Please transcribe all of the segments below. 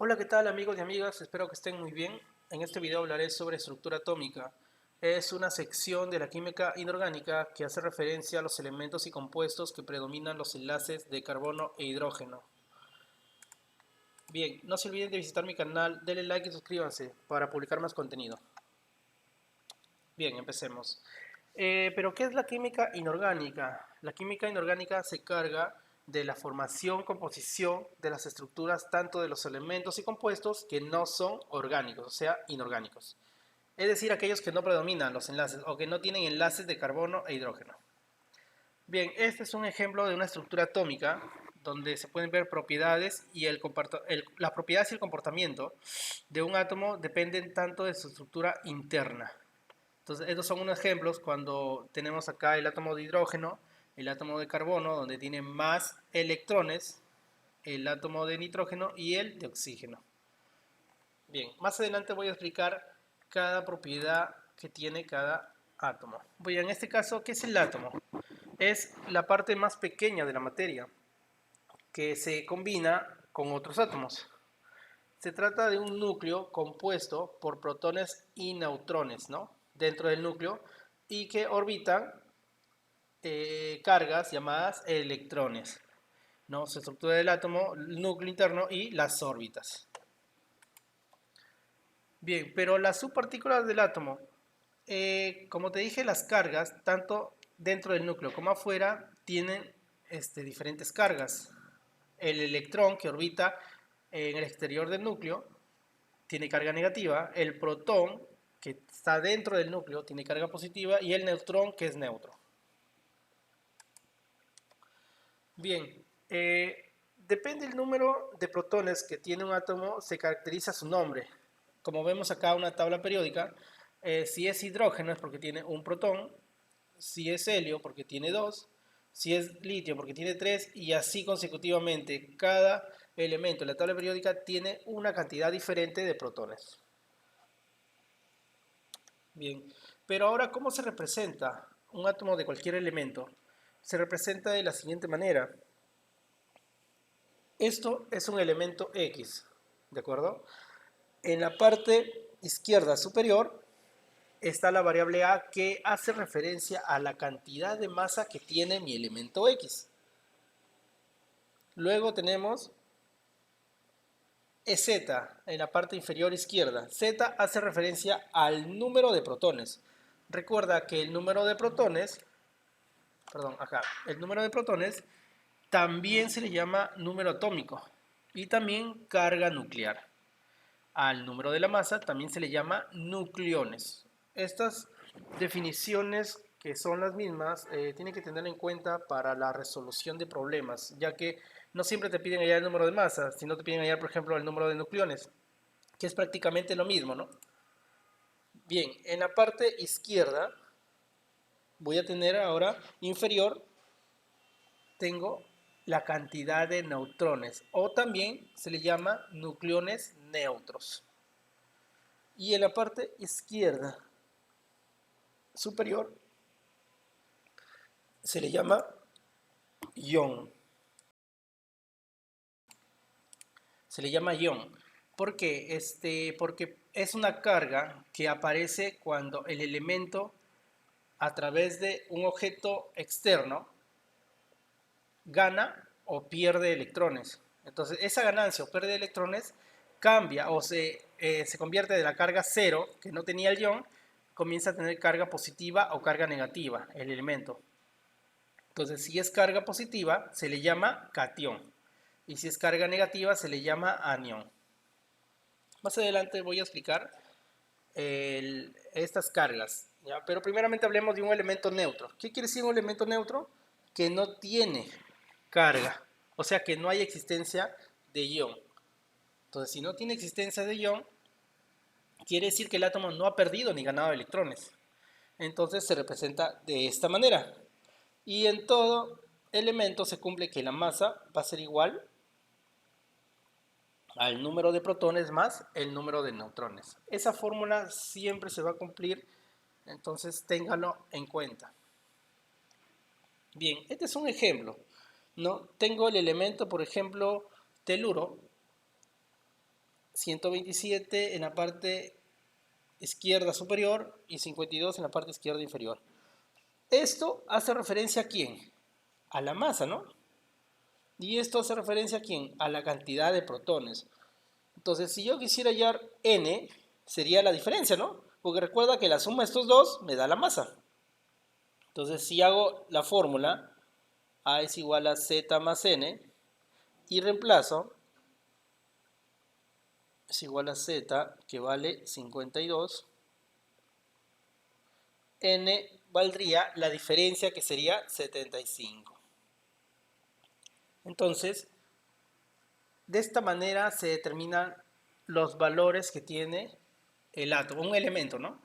Hola, ¿qué tal amigos y amigas? Espero que estén muy bien. En este video hablaré sobre estructura atómica. Es una sección de la química inorgánica que hace referencia a los elementos y compuestos que predominan los enlaces de carbono e hidrógeno. Bien, no se olviden de visitar mi canal, denle like y suscríbanse para publicar más contenido. Bien, empecemos. Pero ¿qué es la química inorgánica? La química inorgánica se carga de la formación, composición de las estructuras tanto de los elementos y compuestos que no son orgánicos, o sea, inorgánicos. Es decir, aquellos que no predominan los enlaces o que no tienen enlaces de carbono e hidrógeno. Bien, este es un ejemplo de una estructura atómica donde se pueden ver propiedades y las propiedades y el comportamiento de un átomo dependen tanto de su estructura interna. Entonces, estos son unos ejemplos cuando tenemos acá el átomo de hidrógeno, el átomo de carbono, donde tiene más electrones, el átomo de nitrógeno y el de oxígeno. Bien, más adelante voy a explicar cada propiedad que tiene cada átomo. Voy en este caso, ¿qué es el átomo? Es la parte más pequeña de la materia que se combina con otros átomos. Se trata de un núcleo compuesto por protones y neutrones, ¿no? Dentro del núcleo y que orbitan cargas llamadas electrones, ¿no? Su estructura del átomo, el núcleo interno y las órbitas. Bien, pero las subpartículas del átomo, como te dije, las cargas, tanto dentro del núcleo como afuera, tienen diferentes cargas. El electrón que orbita en el exterior del núcleo tiene carga negativa, el protón que está dentro del núcleo tiene carga positiva y el neutrón que es neutro. Bien, depende del número de protones que tiene un átomo, se caracteriza su nombre. Como vemos acá una tabla periódica, si es hidrógeno es porque tiene un protón, si es helio porque tiene dos, si es litio porque tiene tres y así consecutivamente. Cada elemento de la tabla periódica tiene una cantidad diferente de protones. Bien, pero ahora, ¿cómo se representa un átomo de cualquier elemento? Se representa de la siguiente manera. Esto es un elemento X, ¿de acuerdo? En la parte izquierda superior está la variable A que hace referencia a la cantidad de masa que tiene mi elemento X. Luego tenemos Z en la parte inferior izquierda. Z hace referencia al número de protones. Recuerda que el número de protones, perdón, acá, el número de protones también se le llama número atómico y también carga nuclear. Al número de la masa también se le llama nucleones. Estas definiciones, que son las mismas, tienen que tener en cuenta para la resolución de problemas, ya que no siempre te piden hallar el número de masa, sino te piden hallar, por ejemplo, el número de nucleones, que es prácticamente lo mismo, ¿no? Bien, en la parte izquierda voy a tener ahora inferior, tengo la cantidad de neutrones, o también se le llama nucleones neutros. Y en la parte izquierda superior se le llama ion. Se le llama ion. ¿Por qué? Porque es una carga que aparece cuando el elemento, a través de un objeto externo, gana o pierde electrones. Entonces, esa ganancia o pérdida de electrones cambia o se convierte de la carga cero, que no tenía el ion, comienza a tener carga positiva o carga negativa, el elemento. Entonces, si es carga positiva, se le llama catión. Y si es carga negativa, se le llama anión. Más adelante voy a explicar estas cargas, ¿ya? Pero primeramente hablemos de un elemento neutro. ¿Qué quiere decir un elemento neutro? Que no tiene carga, o sea que no hay existencia de ion. Entonces, si no tiene existencia de ion, quiere decir que el átomo no ha perdido ni ganado electrones. Entonces se representa de esta manera. Y en todo elemento se cumple que la masa va a ser igual al número de protones más el número de neutrones. Esa fórmula siempre se va a cumplir, entonces téngalo en cuenta. Bien, este es un ejemplo, ¿no? Tengo el elemento, por ejemplo, teluro, 127 en la parte izquierda superior y 52 en la parte izquierda inferior. Esto hace referencia a quién? A la masa, ¿no? Y esto hace referencia a quién? A la cantidad de protones. Entonces, si yo quisiera hallar n, sería la diferencia, ¿no? Porque recuerda que la suma de estos dos me da la masa. Entonces, si hago la fórmula, A es igual a Z más N, y reemplazo, es igual a Z, que vale 52, N valdría la diferencia, que sería 75. Entonces, de esta manera se determinan los valores que tiene el átomo, un elemento, ¿no?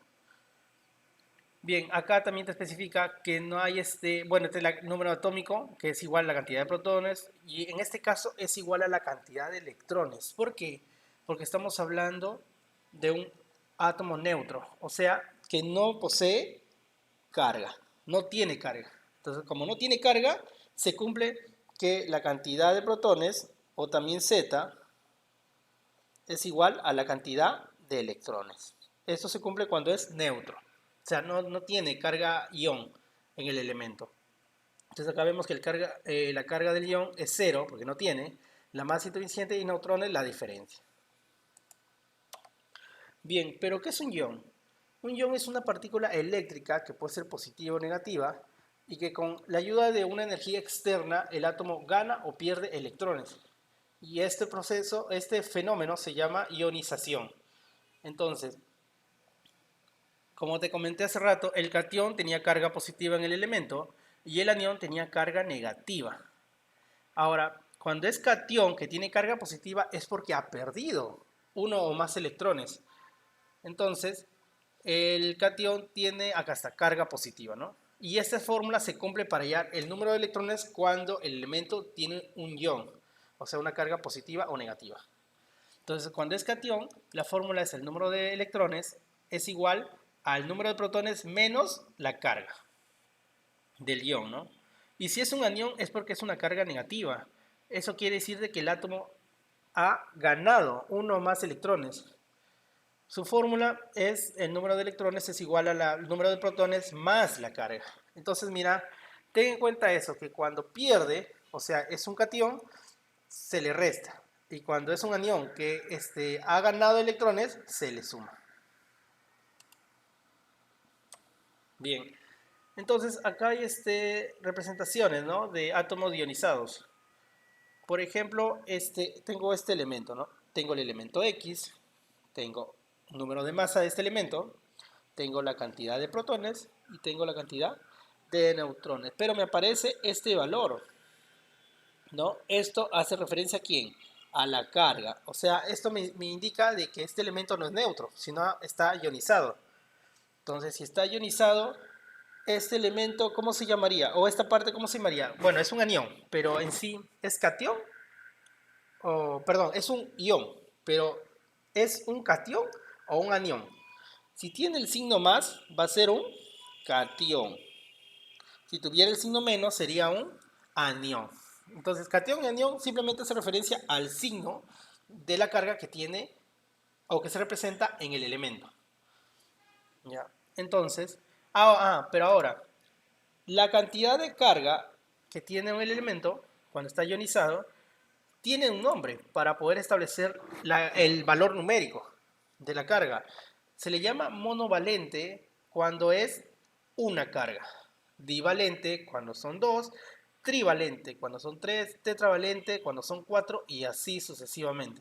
Bien, acá también te especifica que no hay bueno, este es el número atómico, que es igual a la cantidad de protones, y en este caso es igual a la cantidad de electrones. ¿Por qué? Porque estamos hablando de un átomo neutro, o sea, que no posee carga, no tiene carga. Entonces, como no tiene carga, se cumple que la cantidad de protones, o también Z, es igual a la cantidad de electrones. Esto se cumple cuando es neutro. O sea, no tiene carga ion en el elemento. Entonces acá vemos que la carga del ion es cero, porque no tiene. La masa insuficiente y neutrones la diferencia. Bien, pero ¿qué es un ion? Un ion es una partícula eléctrica que puede ser positiva o negativa y que con la ayuda de una energía externa el átomo gana o pierde electrones. Y este proceso, este fenómeno se llama ionización. Entonces, como te comenté hace rato, el catión tenía carga positiva en el elemento y el anión tenía carga negativa. Ahora, cuando es catión que tiene carga positiva es porque ha perdido uno o más electrones. Entonces, el catión tiene acá está carga positiva, ¿no? Y esta fórmula se cumple para hallar el número de electrones cuando el elemento tiene un ion, o sea, una carga positiva o negativa. Entonces, cuando es catión, la fórmula es el número de electrones es igual al número de protones menos la carga del ion, ¿no? Y si es un anión es porque es una carga negativa. Eso quiere decir de que el átomo ha ganado uno o más electrones. Su fórmula es el número de electrones es igual al número de protones más la carga. Entonces, mira, ten en cuenta eso, que cuando pierde, o sea, es un catión, se le resta. Y cuando es un anión que ha ganado electrones, se le suma. Bien, entonces acá hay representaciones, ¿no?, de átomos ionizados. Por ejemplo, tengo este elemento, ¿no? Tengo el elemento X, tengo el número de masa de este elemento, tengo la cantidad de protones y tengo la cantidad de neutrones. Pero me aparece este valor, ¿no? Esto hace referencia a quién? A la carga. O sea, esto me indica de que este elemento no es neutro, sino está ionizado. Entonces, si está ionizado, este elemento, ¿cómo se llamaría? O esta parte, ¿cómo se llamaría? Bueno, es un anión, pero en sí, ¿es catión? O, perdón, es un ión, pero ¿es un catión o un anión? Si tiene el signo más, va a ser un catión. Si tuviera el signo menos, sería un anión. Entonces, catión y anión simplemente hace referencia al signo de la carga que tiene o que se representa en el elemento. ¿Ya? Entonces, pero ahora, la cantidad de carga que tiene el elemento cuando está ionizado tiene un nombre para poder establecer el valor numérico de la carga. Se le llama monovalente cuando es una carga, divalente cuando son dos, trivalente cuando son tres, tetravalente cuando son cuatro y así sucesivamente.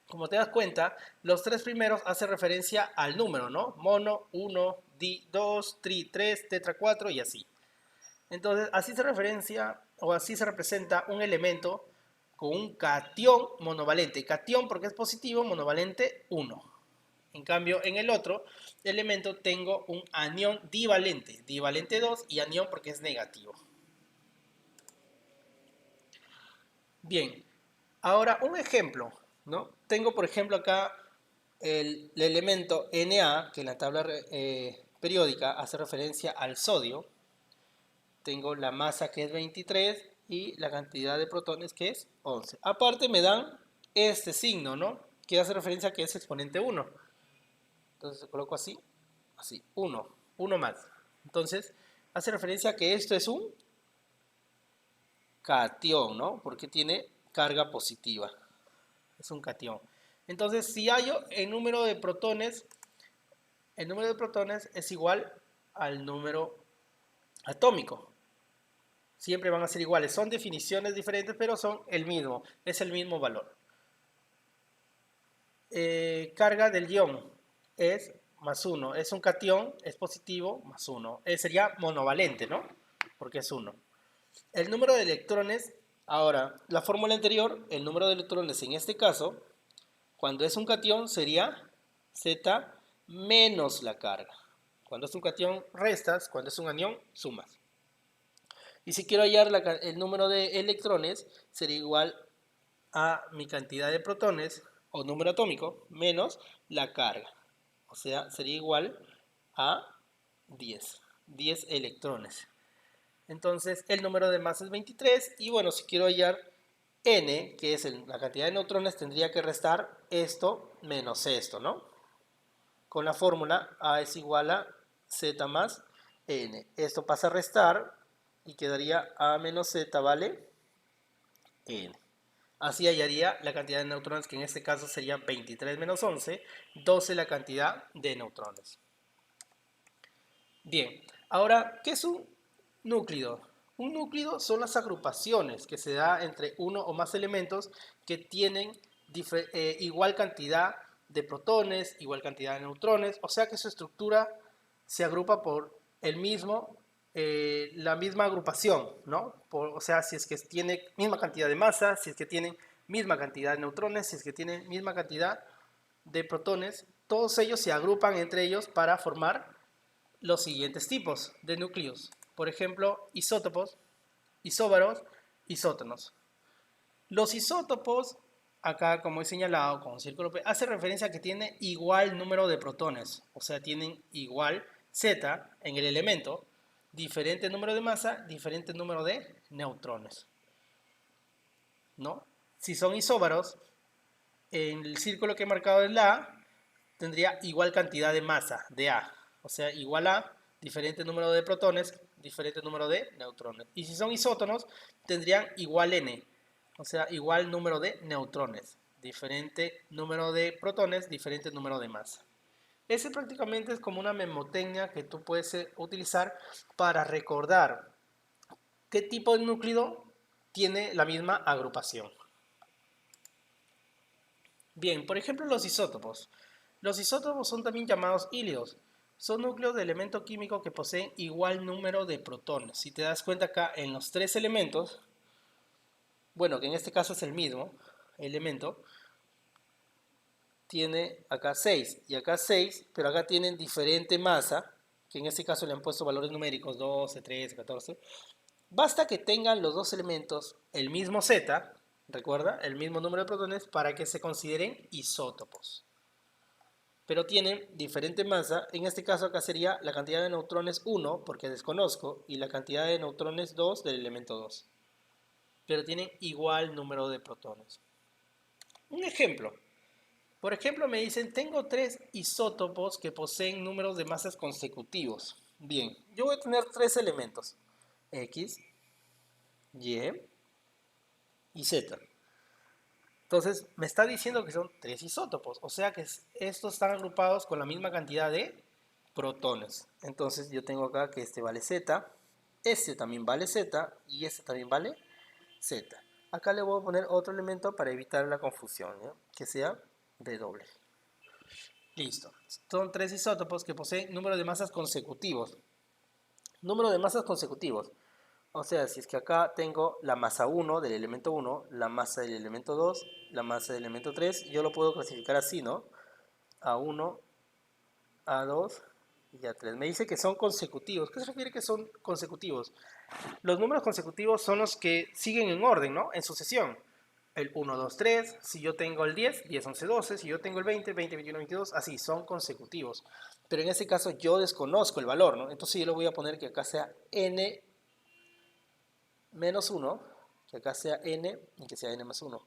Como te das cuenta, los tres primeros hacen referencia al número, ¿no? Mono, 1, di, 2, tri, 3, tetra, 4 y así. Entonces, así se referencia o así se representa un elemento con un catión monovalente. Catión porque es positivo, monovalente 1. En cambio, en el otro elemento tengo un anión divalente, divalente 2 y anión porque es negativo. Bien, ahora un ejemplo, ¿no? Tengo por ejemplo acá el elemento Na, que en la tabla periódica hace referencia al sodio. Tengo la masa que es 23 y la cantidad de protones que es 11. Aparte me dan este signo, ¿no? que hace referencia a que es exponente 1. Entonces coloco así, 1 más. Entonces hace referencia a que esto es un cation, ¿no? Porque tiene carga positiva. Es un cation. Entonces, si hallo el número de protones es igual al número atómico. Siempre van a ser iguales. Son definiciones diferentes, pero son el mismo. Es el mismo valor. Carga del ion es más 1. Es un cation, es positivo, más 1. Sería monovalente, ¿no? Porque es 1. El número de electrones, ahora, la fórmula anterior, el número de electrones en este caso, cuando es un cation sería Z menos la carga. Cuando es un cation restas, cuando es un anión sumas. Y si quiero hallar el número de electrones, sería igual a mi cantidad de protones o número atómico menos la carga. O sea, sería igual a 10 electrones. Entonces el número de masa es 23 y bueno, si quiero hallar n, que es la cantidad de neutrones, tendría que restar esto menos esto, ¿no? Con la fórmula A es igual a Z más n. Esto pasa a restar y quedaría A menos Z vale n. Así hallaría la cantidad de neutrones, que en este caso sería 23 menos 11, 12 la cantidad de neutrones. Bien, ahora, ¿qué es un núcleo? Un núcleo son las agrupaciones que se da entre uno o más elementos que tienen igual cantidad de protones, igual cantidad de neutrones, o sea que su estructura se agrupa por la misma agrupación, ¿no? O sea, si es que tiene misma cantidad de masa, si es que tienen misma cantidad de neutrones, si es que tienen misma cantidad de protones, todos ellos se agrupan entre ellos para formar los siguientes tipos de núcleos. Por ejemplo, isótopos, isóbaros, isótonos. Los isótopos, acá como he señalado con un círculo P, hace referencia a que tiene igual número de protones, o sea, tienen igual Z en el elemento, diferente número de masa, diferente número de neutrones, ¿no? Si son isóbaros, en el círculo que he marcado en la A, tendría igual cantidad de masa, de A, o sea, igual a diferente número de protones, diferente número de neutrones. Y si son isótonos, tendrían igual N, o sea, igual número de neutrones, diferente número de protones, diferente número de masa. Ese prácticamente es como una memotecnia que tú puedes utilizar para recordar qué tipo de núcleo tiene la misma agrupación. Bien, por ejemplo los isótopos. Los isótopos son también llamados hílidos. Son núcleos de elemento químico que poseen igual número de protones. Si te das cuenta acá en los tres elementos, bueno, que en este caso es el mismo elemento, tiene acá 6 y acá 6, pero acá tienen diferente masa, que en este caso le han puesto valores numéricos 12, 13, 14. Basta que tengan los dos elementos el mismo Z, recuerda, el mismo número de protones, para que se consideren isótopos. Pero tienen diferente masa. En este caso acá sería la cantidad de neutrones 1, porque desconozco, y la cantidad de neutrones 2 del elemento 2. Pero tienen igual número de protones. Un ejemplo. Por ejemplo, me dicen, tengo 3 isótopos que poseen números de masas consecutivos. Bien, yo voy a tener 3 elementos. X, Y y Z. Entonces, me está diciendo que son 3 isótopos, o sea que estos están agrupados con la misma cantidad de protones. Entonces, yo tengo acá que este vale Z, este también vale Z y este también vale Z. Acá le voy a poner otro elemento para evitar la confusión, ¿no? Que sea W. Listo. Son 3 isótopos que poseen número de masas consecutivos. Número de masas consecutivos. O sea, si es que acá tengo la masa 1 del elemento 1, la masa del elemento 2, la masa del elemento 3, yo lo puedo clasificar así, ¿no? A1, A2 y A3. Me dice que son consecutivos. ¿Qué se refiere que son consecutivos? Los números consecutivos son los que siguen en orden, ¿no? En sucesión. El 1, 2, 3, si yo tengo el 10, 10, 11, 12, si yo tengo el 20, 20, 21, 22, así, son consecutivos. Pero en este caso yo desconozco el valor, ¿no? Entonces yo le voy a poner que acá sea n menos 1, que acá sea n y que sea n más 1.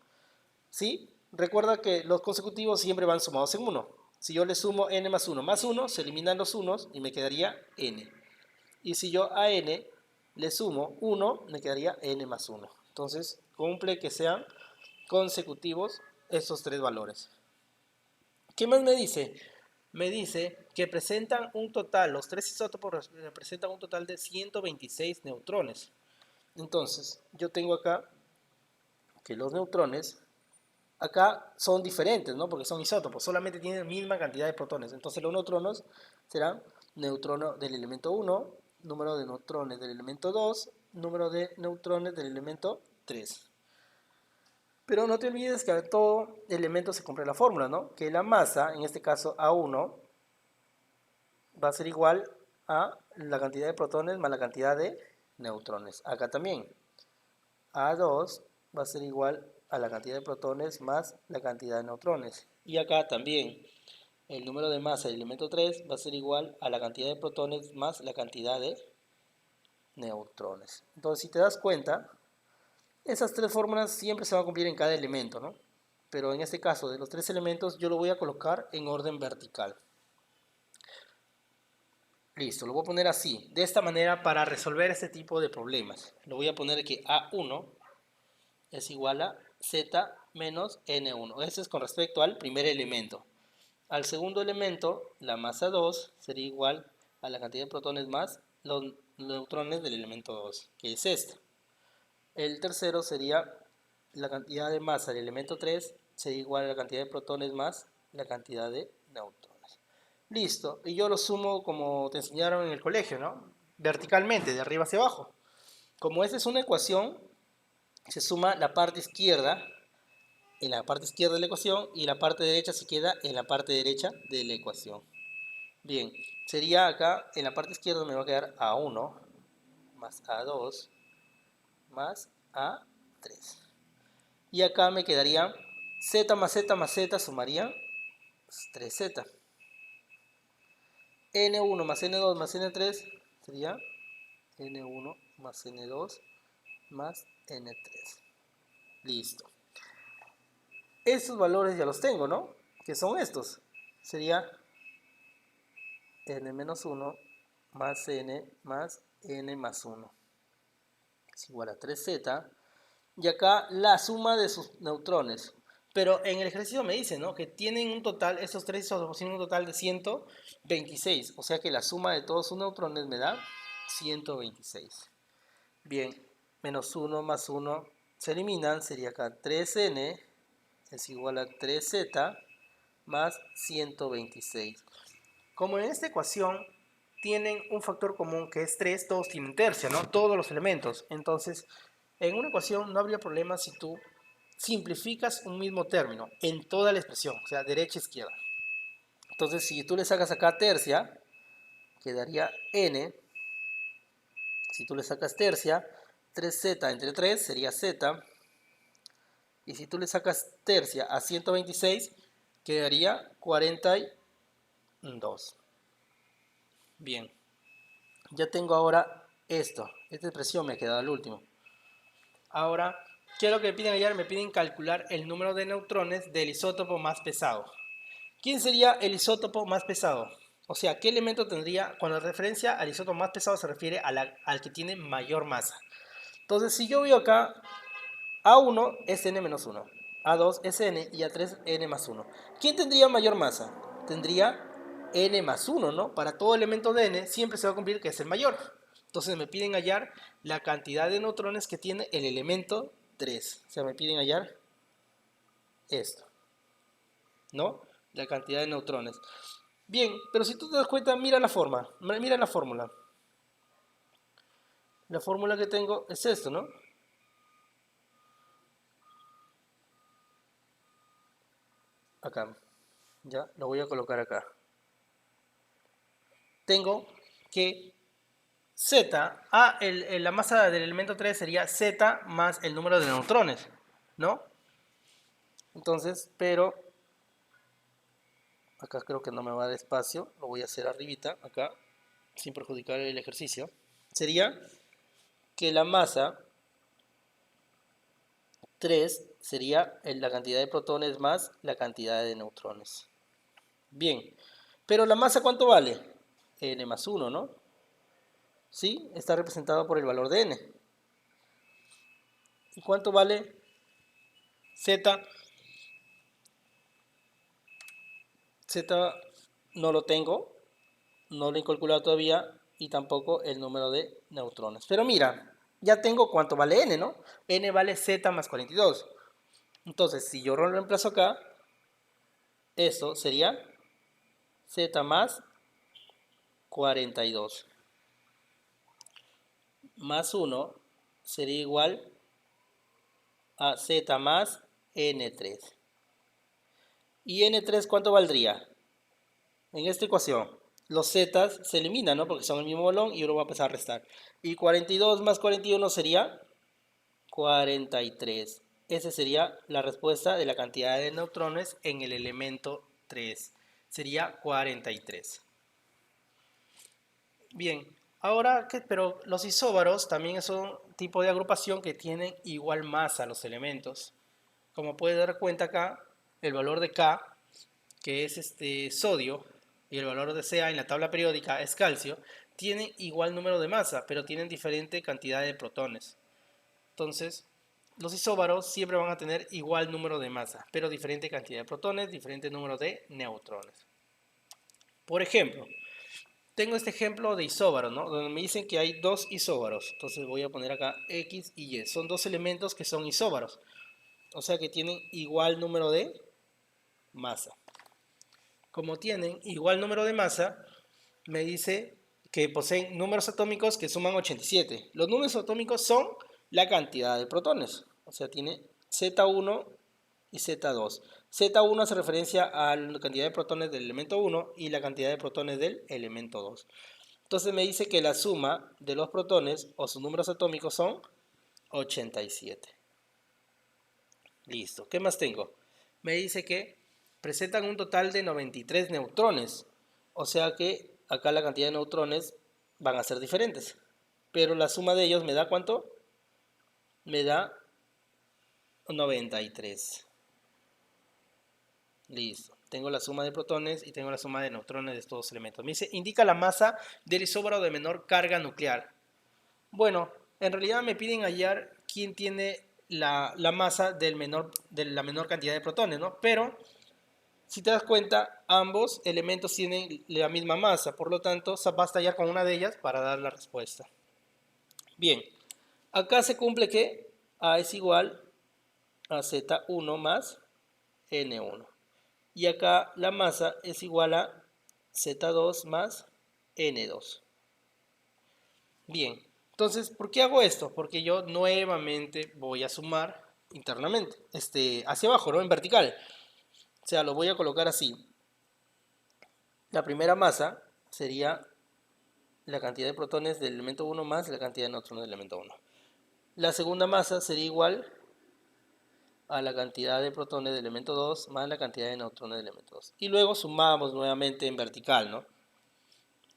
¿Sí? Recuerda que los consecutivos siempre van sumados en 1. Si yo le sumo n más 1, se eliminan los unos y me quedaría n. Y si yo a n le sumo 1, me quedaría n más 1. Entonces, cumple que sean consecutivos esos tres valores. ¿Qué más me dice? Me dice que presentan un total, los tres isótopos representan un total de 126 neutrones. Entonces, yo tengo acá que los neutrones, acá son diferentes, ¿no? Porque son isótopos, solamente tienen la misma cantidad de protones. Entonces, los neutrones serán neutrono del elemento 1, número de neutrones del elemento 2, número de neutrones del elemento 3. Pero no te olvides que a todo elemento se cumple la fórmula, ¿no? Que la masa, en este caso A1, va a ser igual a la cantidad de protones más la cantidad de neutrones. Acá también, A2 va a ser igual a la cantidad de protones más la cantidad de neutrones. Y acá también, el número de masa del elemento 3 va a ser igual a la cantidad de protones más la cantidad de neutrones. Entonces, si te das cuenta, esas tres fórmulas siempre se van a cumplir en cada elemento, ¿no? Pero en este caso, de los tres elementos, yo lo voy a colocar en orden vertical. Listo, lo voy a poner así, de esta manera para resolver este tipo de problemas. Lo voy a poner que A1 es igual a Z menos N1. Eso es con respecto al primer elemento. Al segundo elemento, la masa 2 sería igual a la cantidad de protones más los neutrones del elemento 2, que es esta. El tercero sería la cantidad de masa del elemento 3 sería igual a la cantidad de protones más la cantidad de neutrones. Listo, y yo lo sumo como te enseñaron en el colegio, ¿no? Verticalmente, de arriba hacia abajo. Como esta es una ecuación, se suma la parte izquierda en la parte izquierda de la ecuación y la parte derecha se queda en la parte derecha de la ecuación. Bien, sería acá, en la parte izquierda me va a quedar A1 más A2 más A3. Y acá me quedaría z más z más z sumaría 3z. N1 más N2 más N3 sería N1 más N2 más N3. Listo. Estos valores ya los tengo, ¿no? Que son estos. Sería N menos 1 más N más N más 1. Es igual a 3z. Y acá la suma de sus neutrones. Pero en el ejercicio me dice, ¿no? Que tienen un total, estos tres isótopos tienen un total de 126. O sea que la suma de todos sus neutrones me da 126. Bien, menos 1 más 1 se eliminan. Sería acá 3n es igual a 3z más 126. Como en esta ecuación tienen un factor común que es 3, todos tienen tercia, ¿no? Todos los elementos. Entonces, en una ecuación no habría problema si tú simplificas un mismo término en toda la expresión, o sea, derecha e izquierda. Entonces, si tú le sacas acá tercia, quedaría n. Si tú le sacas tercia, 3z entre 3 sería z. Y si tú le sacas tercia a 126, quedaría 42. Bien, ya tengo ahora esto. Esta expresión me ha quedado al último. Ahora, ¿qué es lo que me piden ayer? Me piden calcular el número de neutrones del isótopo más pesado. ¿Quién sería el isótopo más pesado? O sea, ¿qué elemento tendría? Cuando referencia al isótopo más pesado se refiere al que tiene mayor masa. Entonces, si yo veo acá, A1 es N-1, A2 es N y A3 N más 1. ¿Quién tendría mayor masa? Tendría N más 1, ¿no? Para todo elemento de N siempre se va a cumplir que es el mayor. Entonces me piden hallar la cantidad de neutrones que tiene el elemento 3. O sea, me piden hallar esto, ¿no? La cantidad de neutrones. Bien, pero si tú te das cuenta, mira la forma, mira la fórmula. La fórmula que tengo es esto, ¿no? Acá. Ya, lo voy a colocar acá. Tengo que Z, la masa del elemento 3 sería Z más el número de neutrones, ¿no? Entonces, pero acá creo que no me va a dar espacio, lo voy a hacer arribita, acá, sin perjudicar el ejercicio. Sería que la masa 3 sería la cantidad de protones más la cantidad de neutrones. Bien, pero la masa ¿cuánto vale? N más 1, ¿no? Sí, está representado por el valor de n. ¿Y cuánto vale Z? Z no lo tengo, no lo he calculado todavía y tampoco el número de neutrones. Pero mira, ya tengo cuánto vale n, ¿no? N vale Z más 42. Entonces, si yo lo reemplazo acá, eso sería Z más 42 más 1 sería igual a Z más N3. ¿Y N3 cuánto valdría? En esta ecuación, los zetas se eliminan, ¿no? Porque son el mismo valor y uno va a empezar a restar. Y 42 más 41 sería 43. Esa sería la respuesta de la cantidad de neutrones en el elemento 3. Sería 43. Bien, ahora, pero los isóbaros también son un tipo de agrupación que tienen igual masa los elementos. Como puedes dar cuenta acá, el valor de K, que es sodio, y el valor de Ca en la tabla periódica es calcio, tienen igual número de masa, pero tienen diferente cantidad de protones. Entonces, los isóbaros siempre van a tener igual número de masa, pero diferente cantidad de protones, diferente número de neutrones. Por ejemplo, tengo este ejemplo de isóbaro, ¿no? Donde me dicen que hay dos isóbaros. Entonces voy a poner acá X y Y. Son dos elementos que son isóbaros. O sea que tienen igual número de masa. Como tienen igual número de masa, me dice que poseen números atómicos que suman 87. Los números atómicos son la cantidad de protones. O sea, tiene Z1 y Z2. Z1 hace referencia a la cantidad de protones del elemento 1 y la cantidad de protones del elemento 2. Entonces me dice que la suma de los protones o sus números atómicos son 87. Listo. ¿Qué más tengo? Me dice que presentan un total de 93 neutrones. O sea que acá la cantidad de neutrones van a ser diferentes. Pero la suma de ellos me da ¿cuánto? Me da 93. Listo. Tengo la suma de protones y tengo la suma de neutrones de estos dos elementos. Me dice, indica la masa del isóbaro de menor carga nuclear. Bueno, en realidad me piden hallar quién tiene la masa de la menor cantidad de protones, ¿no? Pero, si te das cuenta, ambos elementos tienen la misma masa, por lo tanto, basta hallar con una de ellas para dar la respuesta. Bien, acá se cumple que A es igual a Z1 más N1. Y acá la masa es igual a Z2 más N2. Bien, entonces, ¿por qué hago esto? Porque yo nuevamente voy a sumar internamente, hacia abajo, ¿no? En vertical. O sea, lo voy a colocar así. La primera masa sería la cantidad de protones del elemento 1 más la cantidad de neutrones del elemento 1. La segunda masa sería igual a la cantidad de protones del elemento 2 más la cantidad de neutrones del elemento 2. Y luego sumamos nuevamente en vertical, ¿no?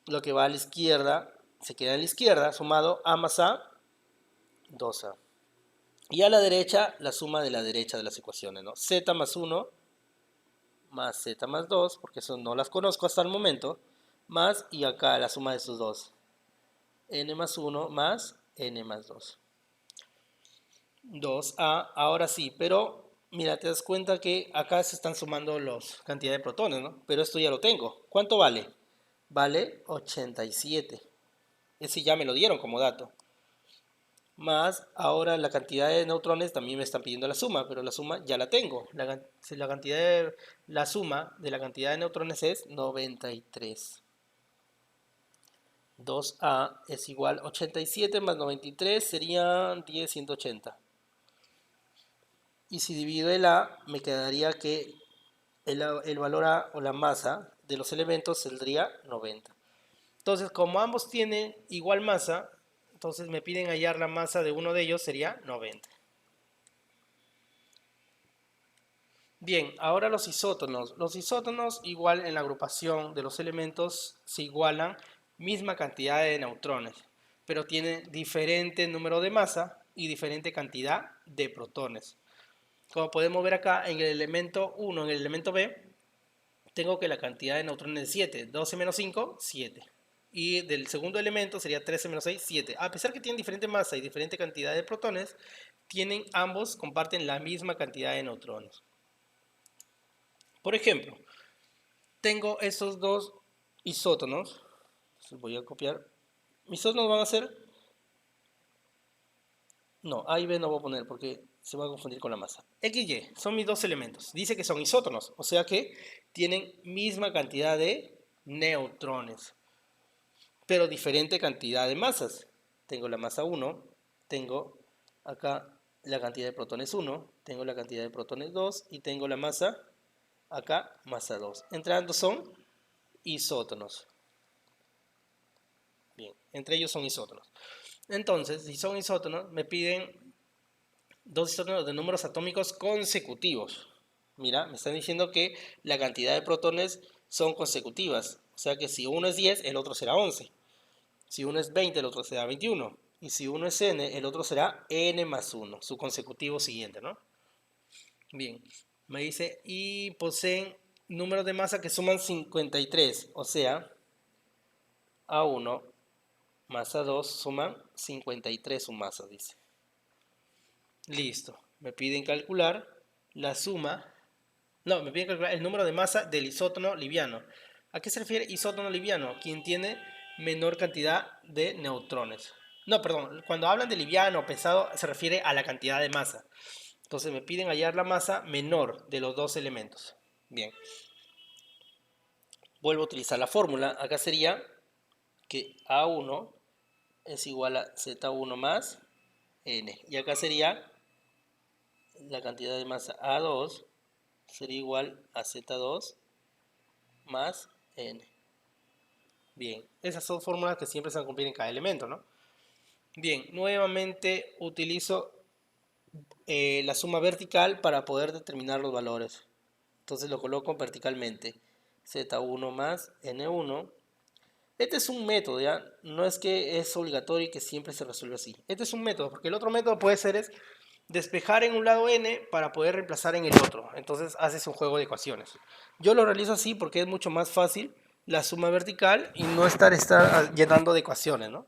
Lo que va a la izquierda se queda a la izquierda, sumado A más A, 2A. Y a la derecha, la suma de la derecha de las ecuaciones, ¿no? Z más 1 más Z más 2, porque eso no las conozco hasta el momento, más, y acá la suma de esos dos. N más 1 más N más 2. 2A, ahora sí, pero mira, te das cuenta que acá se están sumando las cantidades de protones, ¿no? Pero esto ya lo tengo. ¿Cuánto vale? Vale 87. Ese ya me lo dieron como dato. Más ahora la cantidad de neutrones también me están pidiendo la suma, pero la suma ya la tengo. La suma de la cantidad de neutrones es 93. 2A es igual a 87 más 93 serían 10, 180. Y si divido el A, me quedaría que el valor A o la masa de los elementos saldría 90. Entonces, como ambos tienen igual masa, entonces me piden hallar la masa de uno de ellos, sería 90. Bien, ahora los isótonos. Los isótonos, igual en la agrupación de los elementos, se igualan misma cantidad de neutrones, pero tienen diferente número de masa y diferente cantidad de protones. Como podemos ver acá, en el elemento 1, en el elemento B, tengo que la cantidad de neutrones es 7. 12 menos 5, 7. Y del segundo elemento sería 13 menos 6, 7. A pesar que tienen diferente masa y diferente cantidad de protones, ambos comparten la misma cantidad de neutrones. Por ejemplo, tengo esos dos isótonos. Voy a copiar. Mis isótonos van a ser... No, A y B no voy a poner porque se va a confundir con la masa. X y son mis dos elementos. Dice que son isótonos, o sea que tienen misma cantidad de neutrones, pero diferente cantidad de masas. Tengo la masa 1, tengo acá la cantidad de protones 1, tengo la cantidad de protones 2 y tengo la masa acá, masa 2. Entre ambos son isótonos. Bien, entre ellos son isótonos. Entonces, si son isótonos, me piden dos isótonos de números atómicos consecutivos. Mira, me están diciendo que la cantidad de protones son consecutivas. O sea que si uno es 10, el otro será 11. Si uno es 20, el otro será 21. Y si uno es n, el otro será n más 1, su consecutivo siguiente, ¿no? Bien, me dice, y poseen números de masa que suman 53. O sea, A1 más A2 suman 53 su masa, dice. Listo. Me piden calcular la suma. No, me piden calcular el número de masa del isótono liviano. ¿A qué se refiere isótono liviano? Quien tiene menor cantidad de neutrones. No, perdón. Cuando hablan de liviano o pesado se refiere a la cantidad de masa. Entonces me piden hallar la masa menor de los dos elementos. Bien. Vuelvo a utilizar la fórmula. Acá sería que A1 es igual a Z1 más N. Y acá sería la cantidad de masa A2 sería igual a Z2 más N. Bien, esas son fórmulas que siempre se van a cumplir en cada elemento, ¿no? Bien, nuevamente utilizo la suma vertical para poder determinar los valores. Entonces lo coloco verticalmente. Z1 más N1. Este es un método, ¿ya? No es que es obligatorio y que siempre se resuelve así. Este es un método, porque el otro método puede ser es despejar en un lado n para poder reemplazar en el otro. Entonces haces un juego de ecuaciones. Yo lo realizo así porque es mucho más fácil la suma vertical y no estar llenando de ecuaciones, ¿no?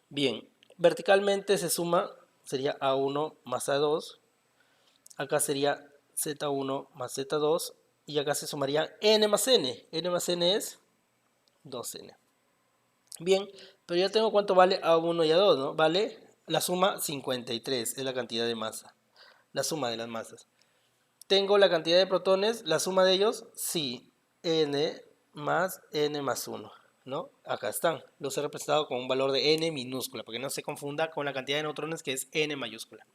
Bien, verticalmente se suma, sería A1 más A2. Acá sería Z1 más Z2. Y acá se sumaría N más N. N más N es 2N. Bien, pero ya tengo cuánto vale A1 y A2, ¿no? Vale la suma 53, es la cantidad de masa. La suma de las masas. Tengo la cantidad de protones, la suma de ellos, sí, N más 1, ¿no? Acá están. Los he representado con un valor de N minúscula, porque no se confunda con la cantidad de neutrones que es N mayúscula.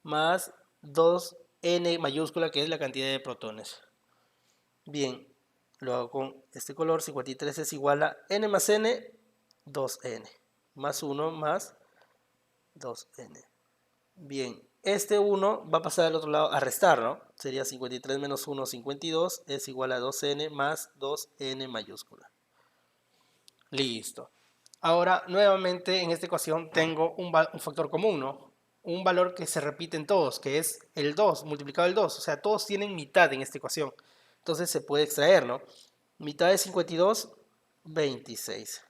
Más 2N mayúscula, que es la cantidad de protones. Bien, lo hago con este color. 53 es igual a N más N, 2N. Más 1 más 2N. Bien, este 1 va a pasar al otro lado a restar, ¿no? Sería 53 menos 1, 52, es igual a 2N más 2N mayúscula. Listo. Ahora, nuevamente, en esta ecuación tengo un factor común, ¿no? Un valor que se repite en todos, que es el 2 multiplicado el 2. O sea, todos tienen mitad en esta ecuación. Entonces se puede extraer, ¿no? Mitad de 52, 26.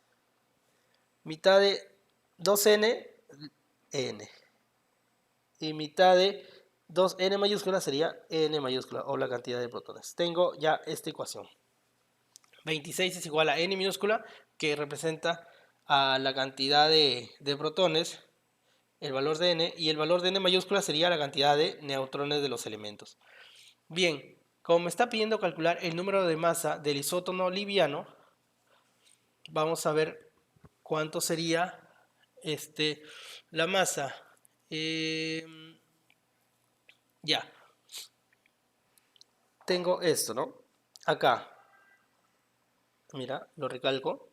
Mitad de 2N, N. Y mitad de 2N mayúscula sería N mayúscula o la cantidad de protones. Tengo ya esta ecuación. 26 es igual a N minúscula, que representa a la cantidad de protones, el valor de N, y el valor de N mayúscula sería la cantidad de neutrones de los elementos. Bien, como me está pidiendo calcular el número de masa del isótono liviano, vamos a ver cuánto sería la masa. Ya, tengo esto, ¿no? Acá, mira, lo recalco.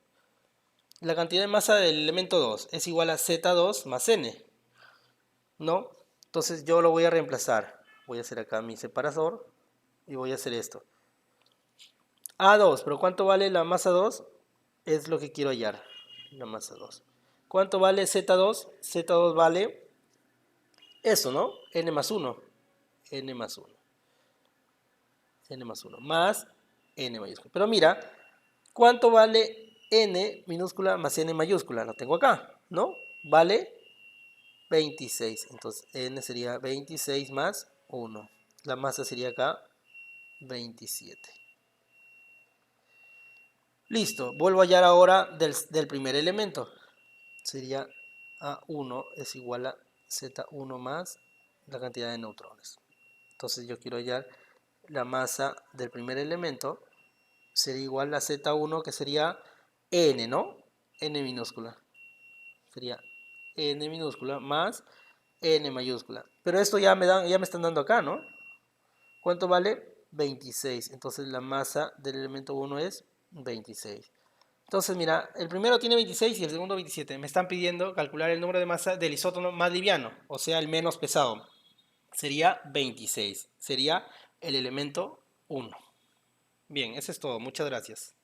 La cantidad de masa del elemento 2 es igual a Z2 más N, ¿no? Entonces yo lo voy a reemplazar. Voy a hacer acá mi separador y voy a hacer esto. A2, pero ¿cuánto vale la masa 2? Es lo que quiero hallar, la masa 2. ¿Cuánto vale Z2? Z2 vale eso, ¿no? N más 1. N más 1. N más 1. Más N mayúscula. Pero mira, ¿cuánto vale N minúscula más N mayúscula? Lo tengo acá, ¿no? Vale 26. Entonces N sería 26 más 1. La masa sería acá 27. Listo. Vuelvo a hallar ahora del primer elemento. Sería A1 es igual a Z1 más la cantidad de neutrones. Entonces yo quiero hallar la masa del primer elemento. Sería igual a Z1, que sería N, ¿no? N minúscula. Sería N minúscula más N mayúscula. Pero esto ya me están dando acá, ¿no? ¿Cuánto vale? 26. Entonces la masa del elemento 1 es 26. Entonces, mira, el primero tiene 26 y el segundo 27. Me están pidiendo calcular el número de masa del isótopo más liviano, o sea, el menos pesado. Sería 26. Sería el elemento 1. Bien, eso es todo. Muchas gracias.